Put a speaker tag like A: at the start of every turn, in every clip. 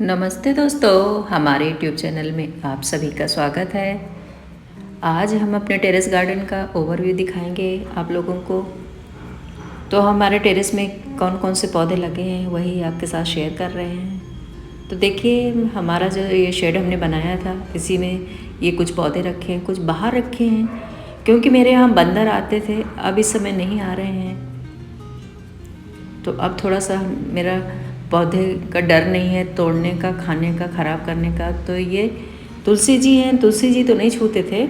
A: नमस्ते दोस्तों, हमारे यूट्यूब चैनल में आप सभी का स्वागत है। आज हम अपने टेरेस गार्डन का ओवरव्यू दिखाएंगे आप लोगों को। तो हमारे टेरेस में कौन कौन से पौधे लगे हैं वही आपके साथ शेयर कर रहे हैं। तो देखिए, हमारा जो ये शेड हमने बनाया था, इसी में ये कुछ पौधे रखे हैं, कुछ बाहर रखे हैं क्योंकि मेरे यहाँ बंदर आते थे, अब इस समय नहीं आ रहे हैं। तो अब थोड़ा सा मेरा पौधे का डर नहीं है तोड़ने का, खाने का, ख़राब करने का। तो ये तुलसी जी हैं, तुलसी जी तो नहीं छूते थे,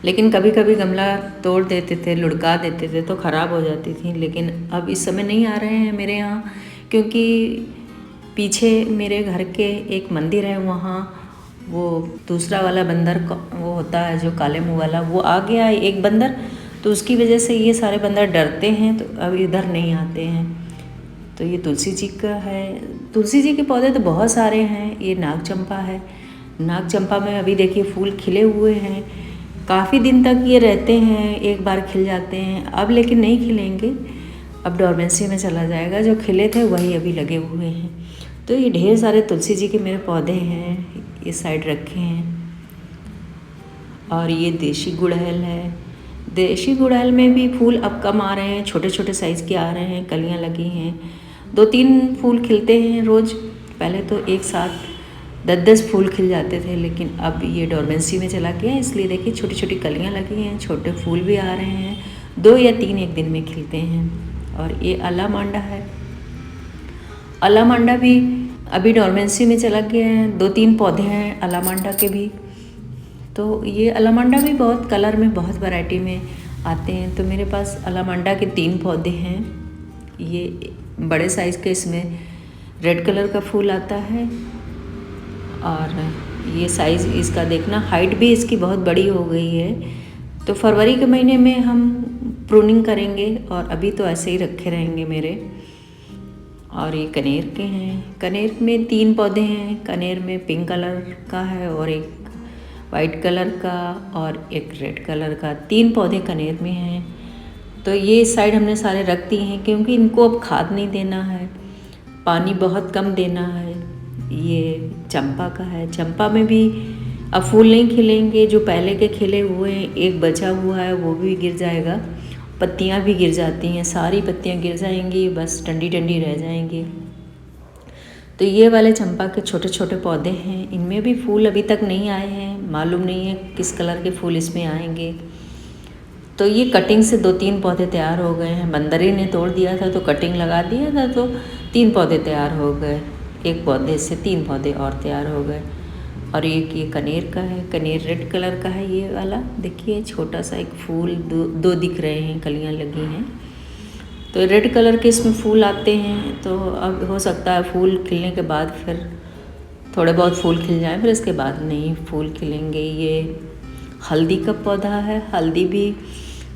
A: लेकिन कभी कभी गमला तोड़ देते थे, लुढ़का देते थे तो ख़राब हो जाती थी। लेकिन अब इस समय नहीं आ रहे हैं मेरे यहाँ, क्योंकि पीछे मेरे घर के एक मंदिर है, वहाँ वो दूसरा वाला बंदर वो होता है जो काले मुँह वाला, वो आ गया है एक बंदर, तो उसकी वजह से ये सारे बंदर डरते हैं, तो अब इधर नहीं आते हैं। तो ये तुलसी जी का है। तुलसी जी के पौधे तो बहुत सारे हैं। ये नाग चंपा है, नाग चंपा में अभी देखिए फूल खिले हुए हैं, काफ़ी दिन तक ये रहते हैं, एक बार खिल जाते हैं। अब लेकिन नहीं खिलेंगे, अब डोरमेंसी में चला जाएगा। जो खिले थे वही अभी लगे हुए हैं। तो ये ढेर सारे तुलसी जी के मेरे पौधे हैं, इस साइड रखे हैं। और ये देशी गुड़हल है। देशी गुड़हल में भी फूल अब कम आ रहे हैं, छोटे छोटे साइज़ के आ रहे हैं, कलियां लगी हैं, 2-3 फूल खिलते हैं रोज़। पहले तो एक साथ 10-10 फूल खिल जाते थे, लेकिन अब ये डोरमेंसी में चला गया, इसलिए देखिए छोटी छोटी कलियां लगी हैं, छोटे फूल भी आ रहे हैं, 2 या 3 एक दिन में खिलते हैं। और ये अलामांडा है। अलामांडा भी अभी डोरमेंसी में चला गया है, 2-3 पौधे हैं अलामांडा के भी। तो ये अलामांडा भी बहुत कलर में, बहुत वैरायटी में आते हैं। तो मेरे पास अलामांडा के 3 पौधे हैं। ये बड़े साइज़ के, इसमें रेड कलर का फूल आता है। और ये साइज़ इसका देखना, हाइट भी इसकी बहुत बड़ी हो गई है। तो फरवरी के महीने में हम प्रूनिंग करेंगे, और अभी तो ऐसे ही रखे रहेंगे मेरे। और ये कनेर के हैं। कनेर में 3 पौधे हैं। कनेर में पिंक कलर का है, और एक वाइट कलर का, और एक रेड कलर का। 3 पौधे कनेर में हैं। तो ये इस साइड हमने सारे रख दिए हैं, क्योंकि इनको अब खाद नहीं देना है, पानी बहुत कम देना है। ये चंपा का है। चंपा में भी अब फूल नहीं खिलेंगे, जो पहले के खिले हुए हैं, एक बचा हुआ है वो भी गिर जाएगा, पत्तियां भी गिर जाती हैं, सारी पत्तियां गिर जाएंगी, बस डंडी डंडी रह जाएंगी। तो ये वाले चंपा के छोटे छोटे पौधे हैं, इनमें भी फूल अभी तक नहीं आए हैं, मालूम नहीं है किस कलर के फूल इसमें आएंगे। तो ये कटिंग से 2-3 पौधे तैयार हो गए हैं। बंदरी ने तोड़ दिया था तो कटिंग लगा दिया था, तो 3 पौधे तैयार हो गए। एक पौधे से 3 पौधे और तैयार हो गए। और एक ये कनेर का है। कनेर रेड कलर का है ये वाला। देखिए छोटा सा एक फूल, दो दिख रहे हैं, कलियां लगी हैं। तो रेड कलर के इसमें फूल आते हैं। तो अब हो सकता है फूल खिलने के बाद फिर थोड़े बहुत फूल खिल जाएं, फिर इसके बाद नहीं फूल खिलेंगे। ये हल्दी का पौधा है। हल्दी भी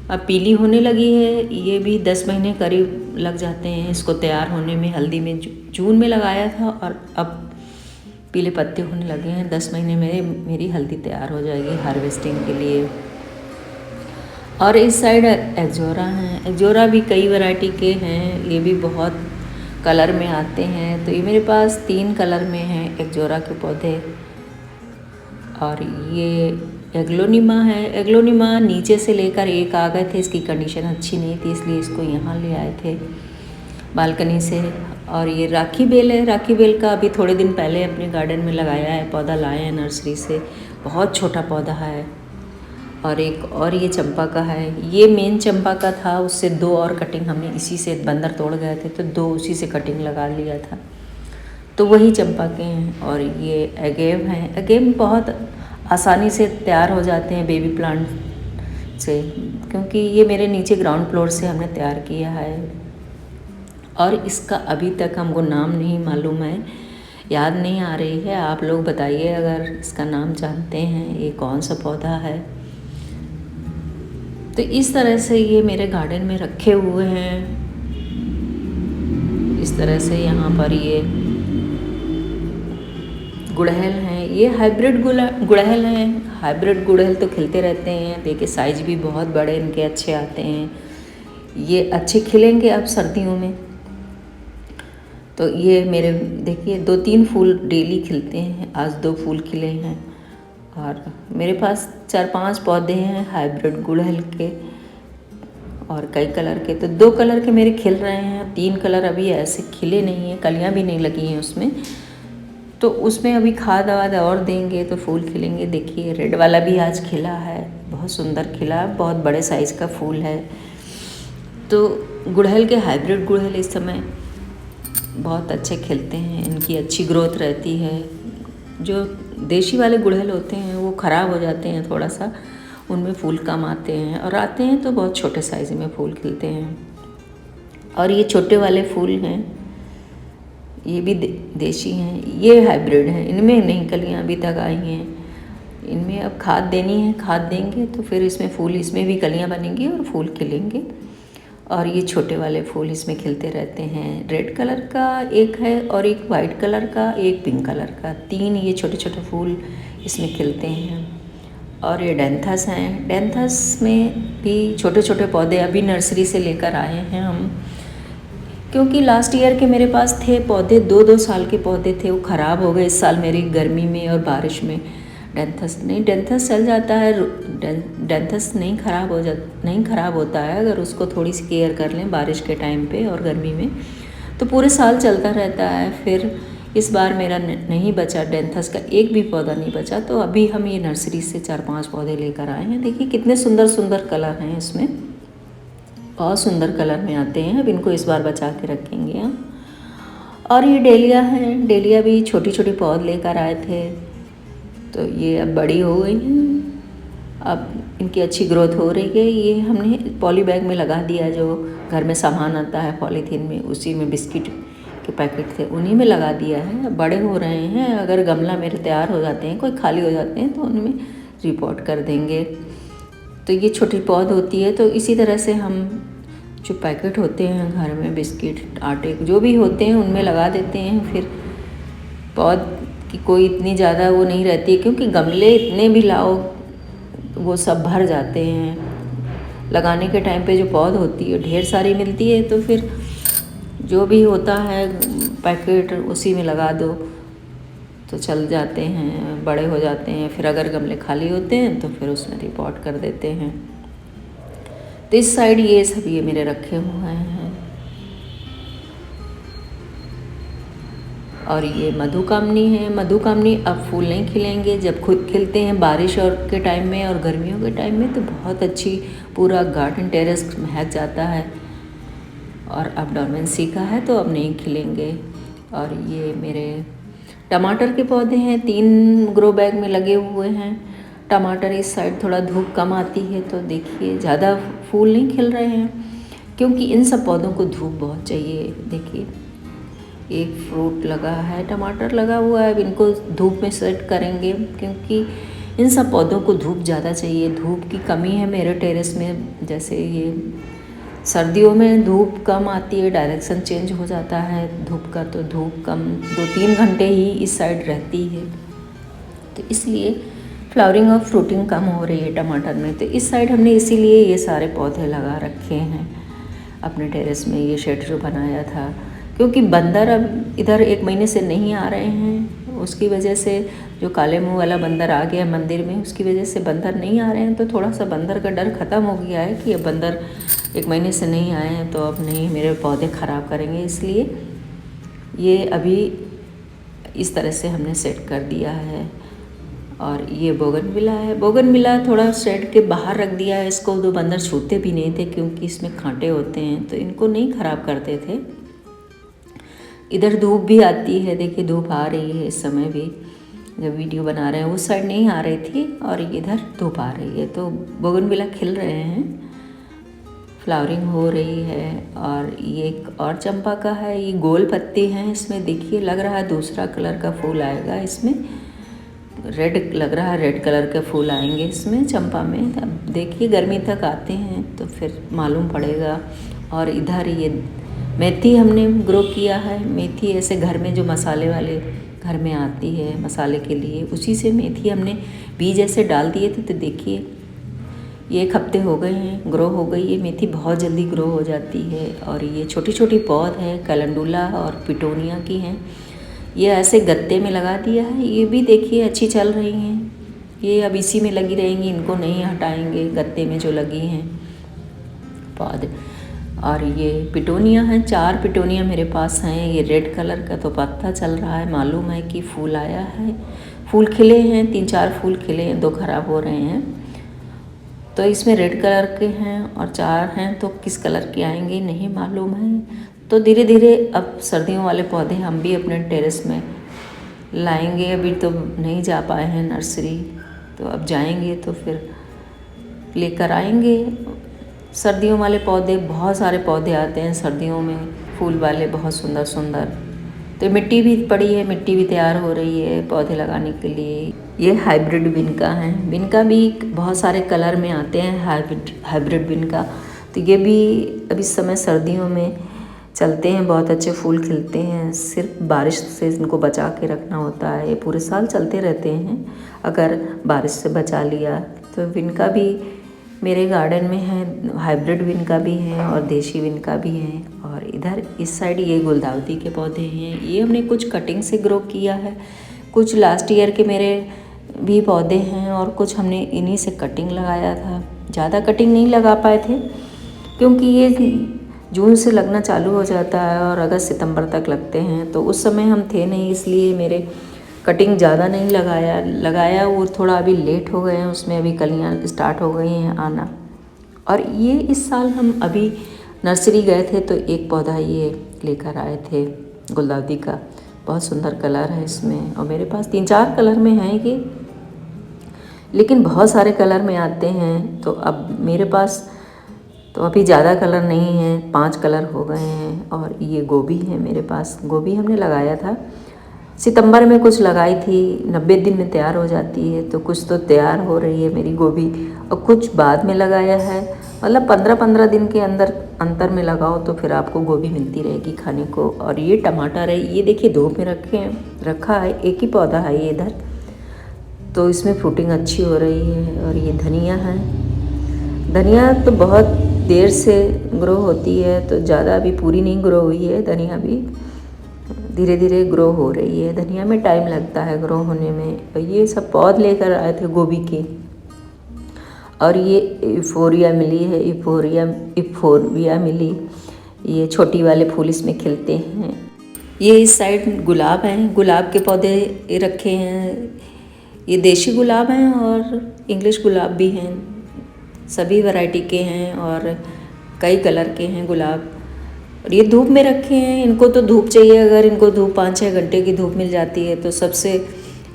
A: अब पीली होने लगी है। ये भी 10 महीने करीब लग जाते हैं इसको तैयार होने में। हल्दी में जून में लगाया था, और अब पीले पत्ते होने लगे हैं। 10 महीने में मेरी हल्दी तैयार हो जाएगी हार्वेस्टिंग के लिए। और इस साइड एग्जोरा हैं। एग्जोरा भी कई वैरायटी के हैं, ये भी बहुत कलर में आते हैं। तो ये मेरे पास 3 कलर में हैं एग्जोरा के पौधे। और ये एग्लोनिमा है। एग्लोनिमा नीचे से लेकर एक आ गए थे, इसकी कंडीशन अच्छी नहीं थी, इसलिए इसको यहाँ ले आए थे बालकनी से। और ये राखी बेल है। राखी बेल का अभी थोड़े दिन पहले अपने गार्डन में लगाया है, पौधा लाए हैं नर्सरी से, बहुत छोटा पौधा है। और एक और ये चंपा का है। ये मेन चंपा का था, उससे 2 और कटिंग हमने इसी से, बंदर तोड़ गए थे तो 2 उसी से कटिंग लगा लिया था, तो वही चंपा के हैं। और ये एगेव हैं। एगेव बहुत आसानी से तैयार हो जाते हैं बेबी प्लांट से, क्योंकि ये मेरे नीचे ग्राउंड फ्लोर से हमने तैयार किया है। और इसका अभी तक हमको नाम नहीं मालूम है, याद नहीं आ रही है। आप लोग बताइए अगर इसका नाम जानते हैं, ये कौन सा पौधा है। तो इस तरह से ये मेरे गार्डन में रखे हुए हैं। इस तरह से यहाँ पर ये गुड़हल हैं। ये हाइब्रिड गुड़हल हैं। हाइब्रिड गुड़हल तो खिलते रहते हैं। देखिए साइज भी बहुत बड़े इनके अच्छे आते हैं। ये अच्छे खिलेंगे अब सर्दियों में। तो ये मेरे देखिए 2-3 फूल डेली खिलते हैं। आज 2 फूल खिले हैं। और मेरे पास 4-5 पौधे हैं हाइब्रिड गुड़हल के और कई कलर के। तो 2 कलर के मेरे खिल रहे हैं, 3 कलर अभी ऐसे खिले नहीं हैं, कलियां भी नहीं लगी हैं उसमें। तो उसमें अभी खाद वाद और देंगे तो फूल खिलेंगे। देखिए रेड वाला भी आज खिला है, बहुत सुंदर खिला, बहुत बड़े साइज़ का फूल है। तो गुड़हल के हाइब्रिड गुड़हल इस समय बहुत अच्छे खिलते हैं, इनकी अच्छी ग्रोथ रहती है। जो देशी वाले गुड़हल होते हैं वो ख़राब हो जाते हैं थोड़ा सा, उनमें फूल कम आते हैं, और आते हैं तो बहुत छोटे साइज़ में फूल खिलते हैं। और ये छोटे वाले फूल हैं, ये भी देशी हैं, ये हाइब्रिड हैं, इनमें नहीं कलियां अभी तक आई हैं। इनमें अब खाद देनी है, खाद देंगे तो फिर इसमें फूल, इसमें भी कलियां बनेंगी और फूल खिलेंगे। और ये छोटे वाले फूल इसमें खिलते रहते हैं। रेड कलर का एक है और एक वाइट कलर का, एक पिंक कलर का, 3 ये छोटे छोटे फूल इसमें खिलते हैं। और ये डेंथस हैं, डेंथस में भी छोटे छोटे पौधे अभी नर्सरी से लेकर आए हैं हम, क्योंकि लास्ट ईयर के मेरे पास थे पौधे, 2-2 साल के पौधे थे, वो ख़राब हो गए इस साल मेरी गर्मी में और बारिश में। डेंथस नहीं, डेंथस चल जाता है, डेंथस नहीं ख़राब होता है अगर उसको थोड़ी सी केयर कर लें बारिश के टाइम पे और गर्मी में, तो पूरे साल चलता रहता है। फिर इस बार मेरा नहीं बचा डेंथस का, एक भी पौधा नहीं बचा। तो अभी हम ये नर्सरी से 4-5 पौधे लेकर आए हैं। देखिए कितने सुंदर सुंदर कलर हैं इसमें, बहुत सुंदर कलर में आते हैं। अब इनको इस बार बचा के रखेंगे हम। और ये डेलिया है, डेलिया भी छोटी छोटी पौध लेकर आए थे, तो ये अब बड़ी हो गई हैं, अब इनकी अच्छी ग्रोथ हो रही है। ये हमने पॉली बैग में लगा दिया, जो घर में सामान आता है पॉलीथीन में, उसी में बिस्किट के पैकेट थे उन्हीं में लगा दिया है। अब बड़े हो रहे हैं, अगर गमला मेरे तैयार हो जाते हैं, कोई खाली हो जाते हैं, तो उनमें रिपोर्ट कर देंगे। तो ये छोटी पौध होती है, तो इसी तरह से हम जो पैकेट होते हैं घर में बिस्किट आटे जो भी होते हैं उनमें लगा देते हैं। फिर पौध की कोई इतनी ज़्यादा वो नहीं रहती है, क्योंकि गमले इतने भी लाओ वो सब भर जाते हैं। लगाने के टाइम पे जो पौध होती है ढेर सारी मिलती है, तो फिर जो भी होता है पैकेट उसी में लगा दो तो चल जाते हैं, बड़े हो जाते हैं। फिर अगर गमले खाली होते हैं तो फिर उसमें रिपोर्ट कर देते हैं। तो इस साइड ये सब ये मेरे रखे हुए हैं। और ये मधुकामनी है, मधुकामनी अब फूल नहीं खिलेंगे, जब खुद खिलते हैं बारिश और के टाइम में और गर्मियों के टाइम में, तो बहुत अच्छी पूरा गार्डन टेरेस महक जाता है। और अब डोरमेंसी का है तो अब नहीं खिलेंगे। और ये मेरे टमाटर के पौधे हैं, 3 ग्रो बैग में लगे हुए हैं। टमाटर इस साइड थोड़ा धूप कम आती है, तो देखिए ज़्यादा फूल नहीं खिल रहे हैं, क्योंकि इन सब पौधों को धूप बहुत चाहिए। देखिए एक फ्रूट लगा है, टमाटर लगा हुआ है, अब इनको धूप में सेट करेंगे, क्योंकि इन सब पौधों को धूप ज़्यादा चाहिए। धूप की कमी है मेरे टेरेस में, जैसे ये सर्दियों में धूप कम आती है, डायरेक्शन चेंज हो जाता है धूप का, तो धूप कम 2-3 घंटे ही इस साइड रहती है, तो इसलिए फ्लावरिंग और फ्रूटिंग कम हो रही है टमाटर में। तो इस साइड हमने इसीलिए ये सारे पौधे लगा रखे हैं अपने टेरेस में, ये शेड जो बनाया था, क्योंकि बंदर अब इधर 1 महीने से नहीं आ रहे हैं। उसकी वजह से जो काले मुंह वाला बंदर आ गया मंदिर में, उसकी वजह से बंदर नहीं आ रहे हैं। तो थोड़ा सा बंदर का डर ख़त्म हो गया है कि अब बंदर 1 महीने से नहीं आए हैं तो अब नहीं मेरे पौधे ख़राब करेंगे, इसलिए ये अभी इस तरह से हमने सेट कर दिया है। और ये बोगनविला है, बोगनविला थोड़ा शेड के बाहर रख दिया है इसको, तो बंदर छूते भी नहीं थे, क्योंकि इसमें कांटे होते हैं, तो इनको नहीं ख़राब करते थे। इधर धूप भी आती है, देखिए धूप आ रही है इस समय भी, जब वीडियो बना रहे हैं उस साइड नहीं आ रही थी, और इधर धूप आ रही है, तो बोगनविला खिल रहे हैं, फ्लावरिंग हो रही है। और ये एक और चंपा का है, ये गोल पत्ते हैं इसमें, देखिए लग रहा है दूसरा कलर का फूल आएगा इसमें, रेड लग रहा है, रेड कलर के फूल आएंगे इसमें चंपा में। अब देखिए गर्मी तक आते हैं तो फिर मालूम पड़ेगा। और इधर ये मेथी हमने ग्रो किया है, मेथी ऐसे घर में जो मसाले वाले घर में आती है मसाले के लिए, उसी से मेथी हमने बीज ऐसे डाल दिए थे। तो देखिए ये 1 हफ्ते हो गए हैं, ग्रो हो गई है। मेथी बहुत जल्दी ग्रो हो जाती है। और ये छोटी छोटी पौध हैं, कैलेंडुला और पिटोनिया की हैं। ये ऐसे गत्ते में लगा दिया है। ये भी देखिए अच्छी चल रही हैं, ये अब इसी में लगी रहेंगी, इनको नहीं हटाएंगे, गत्ते में जो लगी हैं पौध। और ये पिटोनिया हैं, 4 पिटोनिया मेरे पास हैं। ये रेड कलर का तो पत्ता चल रहा है, मालूम है कि फूल आया है, फूल खिले हैं, 3-4 फूल खिले हैं, 2 खराब हो रहे हैं। तो इसमें रेड कलर के हैं और 4 हैं, तो किस कलर के आएंगे नहीं मालूम है। तो धीरे धीरे अब सर्दियों वाले पौधे हम भी अपने टेरेस में लाएंगे। अभी तो नहीं जा पाए हैं नर्सरी, तो अब जाएंगे तो फिर लेकर आएंगे। सर्दियों वाले पौधे, बहुत सारे पौधे आते हैं सर्दियों में, फूल वाले, बहुत सुंदर सुंदर। तो मिट्टी भी पड़ी है, मिट्टी भी तैयार हो रही है पौधे लगाने के लिए। ये हाइब्रिड बिनका है, बिनका भी बहुत सारे कलर में आते हैं, हाइब्रिड बिनका। तो ये भी अभी इस समय सर्दियों में चलते हैं, बहुत अच्छे फूल खिलते हैं। सिर्फ बारिश से इनको बचा के रखना होता है, ये पूरे साल चलते रहते हैं अगर बारिश से बचा लिया। तो बिनका भी मेरे गार्डन में है, हाइब्रिड बिनका भी है और देशी बिनका भी है। और इधर इस साइड ये गुलदाउदी के पौधे हैं, ये हमने कुछ कटिंग से ग्रो किया है, कुछ लास्ट ईयर के मेरे भी पौधे हैं और कुछ हमने इन्हीं से कटिंग लगाया था। ज़्यादा कटिंग नहीं लगा पाए थे क्योंकि ये जून से लगना चालू हो जाता है और अगस्त सितंबर तक लगते हैं, तो उस समय हम थे नहीं, इसलिए मेरे कटिंग ज़्यादा नहीं लगाया वो थोड़ा अभी लेट हो गए हैं, उसमें अभी कलियाँ स्टार्ट हो गई हैं आना। और ये इस साल हम अभी नर्सरी गए थे तो एक पौधा ये लेकर आए थे गुलदाउदी का, बहुत सुंदर कलर है इसमें। और मेरे पास 3-4 कलर में हैं ये, लेकिन बहुत सारे कलर में आते हैं। तो अब मेरे पास तो अभी ज़्यादा कलर नहीं है, 5 कलर हो गए हैं। और ये गोभी है मेरे पास, गोभी हमने लगाया था सितंबर में, कुछ लगाई थी, 90 दिन में तैयार हो जाती है। तो कुछ तो तैयार हो रही है मेरी गोभी और कुछ बाद में लगाया है। मतलब 15-15 दिन के अंतर में लगाओ तो फिर आपको गोभी मिलती रहेगी खाने को। और ये टमाटर है, ये देखिए धूप में रखा है, एक ही पौधा है ये इधर, तो इसमें फ्रूटिंग अच्छी हो रही है। और ये धनिया है, धनिया तो बहुत देर से ग्रो होती है, तो ज़्यादा अभी पूरी नहीं ग्रो हुई है, धनिया भी धीरे धीरे ग्रो हो रही है। धनिया में टाइम लगता है ग्रो होने में। और ये सब पौध लेकर आए थे गोभी के। और ये इफोरिया मिली है, इफोरिया मिली, ये छोटी वाले फूल इसमें खिलते हैं। ये इस साइड गुलाब हैं, गुलाब के पौधे रखे हैं, ये देशी गुलाब हैं और इंग्लिश गुलाब भी हैं, सभी वैरायटी के हैं और कई कलर के हैं गुलाब। और ये धूप में रखे हैं, इनको तो धूप चाहिए, अगर इनको धूप 5-6 घंटे की धूप मिल जाती है तो सबसे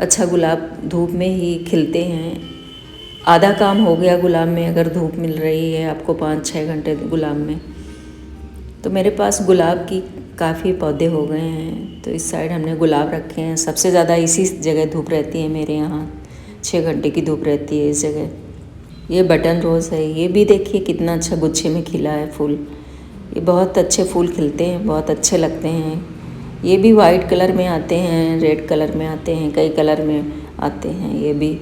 A: अच्छा गुलाब धूप में ही खिलते हैं। आधा काम हो गया गुलाब में, अगर धूप मिल रही है आपको 5-6 घंटे गुलाब में। तो मेरे पास गुलाब की काफ़ी पौधे हो गए हैं। तो इस साइड हमने गुलाब रखे हैं, सबसे ज़्यादा इसी जगह धूप रहती है मेरे यहाँ, 6 घंटे की धूप रहती है इस जगह। ये बटन रोज़ है, ये भी देखिए कितना अच्छा गुच्छे में खिला है फूल, ये बहुत अच्छे फूल खिलते हैं, बहुत अच्छे लगते हैं। ये भी वाइट कलर में आते हैं, रेड कलर में आते हैं, कई कलर में आते हैं ये भी।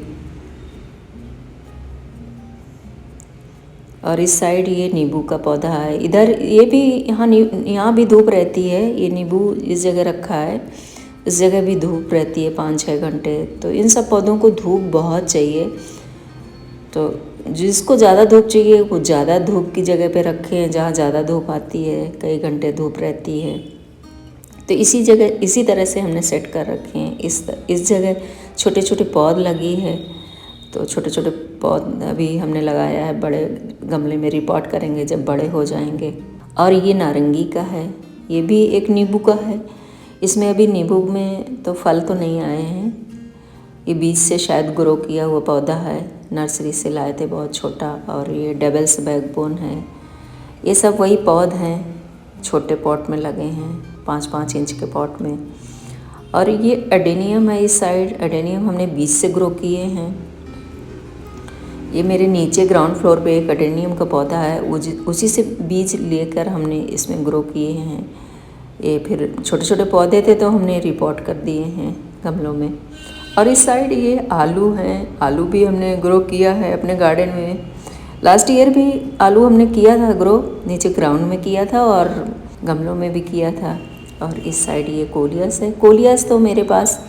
A: और इस साइड ये नींबू का पौधा है, इधर ये भी, यहाँ भी धूप रहती है। ये नींबू इस जगह रखा है, इस जगह भी धूप रहती है 5-6 घंटे। तो इन सब पौधों को धूप बहुत चाहिए, तो जिसको ज़्यादा धूप चाहिए वो ज़्यादा धूप की जगह पे रखें, जहाँ ज़्यादा धूप आती है, कई घंटे धूप रहती है। तो इसी तरह से हमने सेट कर रखे हैं। इस जगह छोटे छोटे पौध लगी है, तो छोटे छोटे पौध अभी हमने लगाया है, बड़े गमले में रिपोर्ट करेंगे जब बड़े हो जाएंगे। और ये नारंगी का है, ये भी एक नींबू का है, इसमें अभी नींबू में तो फल तो नहीं आए हैं, ये बीज से शायद ग्रो किया हुआ पौधा है, नर्सरी से लाए थे बहुत छोटा। और ये डबल्स बैकबोन है, ये सब वही पौध हैं, छोटे पॉट में लगे हैं, 5-5 इंच के पॉट में। और ये एडेनियम है, इस साइड एडेनियम हमने बीज से ग्रो किए हैं। ये मेरे नीचे ग्राउंड फ्लोर पे एक एडेनियम का पौधा है, उसी से बीज लेकर हमने इसमें ग्रो किए हैं। ये फिर छोटे छोटे पौधे थे तो हमने रिपोर्ट कर दिए हैं गमलों में। और इस साइड ये आलू हैं, आलू भी हमने ग्रो किया है अपने गार्डन में। लास्ट ईयर भी आलू हमने किया था ग्रो, नीचे ग्राउंड में किया था और गमलों में भी किया था। और इस साइड ये कोलियस है। कोलियस तो मेरे पास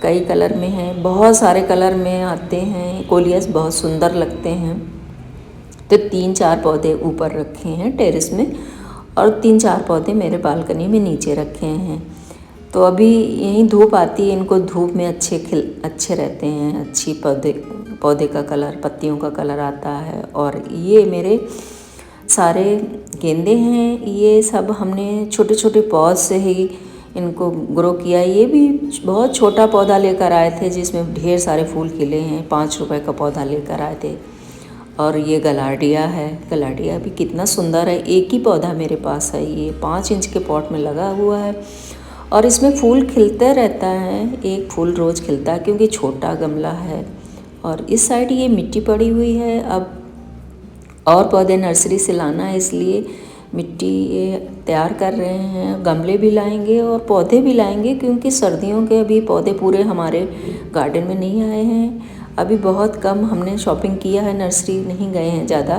A: कई कलर में है, बहुत सारे कलर में आते हैं। कोलियस बहुत सुंदर लगते हैं। तो 3-4 पौधे ऊपर रखे हैं टेरेस में और 3-4 पौधे मेरे बालकनी में नीचे रखे हैं। तो अभी यहीं धूप आती है, इनको धूप में अच्छे रहते हैं। अच्छी पौधे का कलर, पत्तियों का कलर आता है। और ये मेरे सारे गेंदे हैं, ये सब हमने छोटे छोटे पौध से ही इनको ग्रो किया। ये भी बहुत छोटा पौधा लेकर आए थे जिसमें ढेर सारे फूल खिले हैं। 5 रुपए का पौधा लेकर आए थे। और ये गलाडिया है, गलाडिया भी कितना सुंदर है। एक ही पौधा मेरे पास है, ये 5 इंच के पॉट में लगा हुआ है और इसमें फूल खिलते रहता है। एक फूल रोज़ खिलता है क्योंकि छोटा गमला है। और इस साइड ये मिट्टी पड़ी हुई है। अब और पौधे नर्सरी से लाना है, इसलिए मिट्टी ये तैयार कर रहे हैं। गमले भी लाएंगे और पौधे भी लाएंगे क्योंकि सर्दियों के अभी पौधे पूरे हमारे गार्डन में नहीं आए हैं। अभी बहुत कम हमने शॉपिंग किया है, नर्सरी नहीं गए हैं ज़्यादा।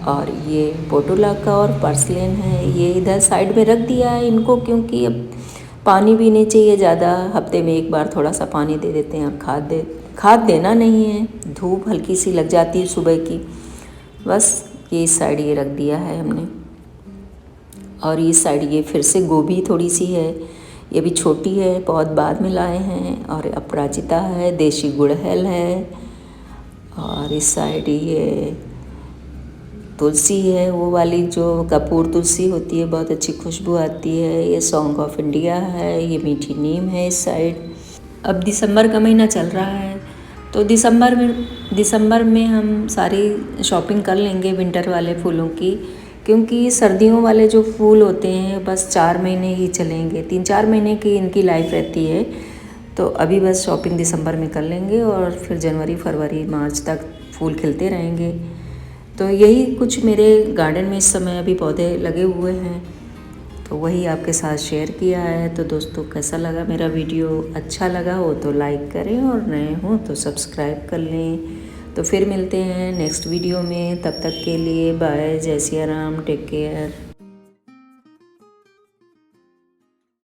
A: और ये पोटुलाका और पर्सलेन है, ये इधर साइड में रख दिया है इनको क्योंकि अब पानी भी नहीं चाहिए ज़्यादा। हफ्ते में एक बार थोड़ा सा पानी दे देते हैं और खाद देना नहीं है। धूप हल्की सी लग जाती है सुबह की, बस। ये इस साइड ये रख दिया है हमने। और इस साइड ये फिर से गोभी थोड़ी सी है, ये भी छोटी है, पौध बाद में लाए हैं। और अपराजिता है, देशी गुड़हल है। और इस साइड ये तुलसी है, वो वाली जो कपूर तुलसी होती है, बहुत अच्छी खुशबू आती है। ये सॉन्ग ऑफ इंडिया है, ये मीठी नीम है इस साइड। अब दिसंबर का महीना चल रहा है तो दिसंबर में हम सारी शॉपिंग कर लेंगे विंटर वाले फूलों की, क्योंकि सर्दियों वाले जो फूल होते हैं बस 4 महीने ही चलेंगे। 3-4 महीने की इनकी लाइफ रहती है। तो अभी बस शॉपिंग दिसंबर में कर लेंगे और फिर जनवरी, फरवरी, मार्च तक फूल खिलते रहेंगे। तो यही कुछ मेरे गार्डन में इस समय अभी पौधे लगे हुए हैं, तो वही आपके साथ शेयर किया है। तो दोस्तों, कैसा लगा मेरा वीडियो? अच्छा लगा हो तो लाइक करें और नए हो तो सब्सक्राइब कर लें। तो फिर मिलते हैं नेक्स्ट वीडियो में, तब तक के लिए बाय। जय सिया राम, टेक केयर।